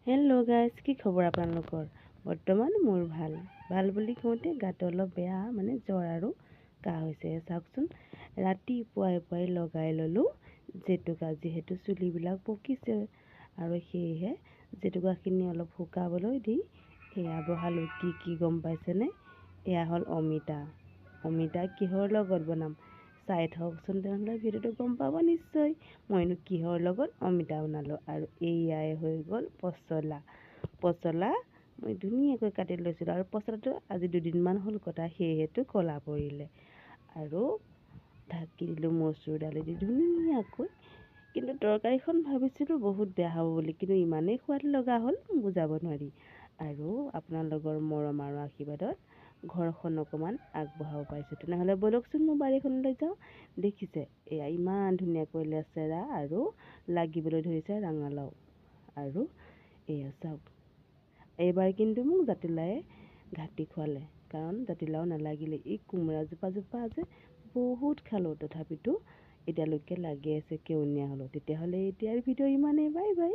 Hello' guys, কি খবৰ আপোনালোকৰ? বৰ্তমান মোৰ ভাল বুলি কওঁতে গাটো অলপ বেয়া, মানে জ্বৰ আৰু কাহ হৈছে। চাওকচোন, ৰাতিপুৱাই লগাই ল'লোঁ জেতুকা, যিহেতু চুলিবিলাক পকিছে আৰু সেয়েহে জেতুকাখিনি অলপ শুকাবলৈ দি এয়া বহালোঁ। কি গম পাইছেনে? এয়া হ'ল অমিতা। অমিতা কিহৰ লগত বনাম চাই থকচোন, তেনেহ'লে ভিডিঅ'টো গম পাব নিশ্চয় মইনো কিহৰ লগত অমিতা বনালোঁ। আৰু এয়াই হৈ গ'ল পচলা মই ধুনীয়াকৈ কাটি লৈছিলোঁ, আৰু পচলাটো আজি 2দিনমান হ'ল কটা, সেয়েহেতো ক'লা পৰিলে। আৰু ঢাকি দিলোঁ মচুৰ দালি দি ধুনীয়াকৈ। কিন্তু তৰকাৰীখন ভাবিছিলোঁ বহুত বেয়া হ'ব বুলি, কিন্তু ইমানেই সোৱাদ লগা হ'ল বুজাব নোৱাৰি। আৰু আপোনালোকৰ মৰম আৰু আশীৰ্বাদত ঘৰখন অকণমান আগবঢ়াব পাৰিছোঁ। তেনেহ'লে ব'লকচোন মোৰ বাৰীখনলৈ যাওঁ। দেখিছে, এয়া ইমান ধুনীয়াকৈ লেচেৰা আৰু লাগিবলৈ ধৰিছে ৰঙালাও। আৰু এয়া চাওক, এইবাৰ কিন্তু মোক জাতিলাৱে ঘাটি খুৱালে, কাৰণ জাতিলাও নালাগিলে। এই কোমোৰাজোপা যে বহুত খালোঁ, তথাপিতো এতিয়ালৈকে লাগি আছে, কেৱনীয়া হ'লোঁ। তেতিয়াহ'লে এতিয়াৰ ভিডিঅ' ইমানেই, বাই বাই।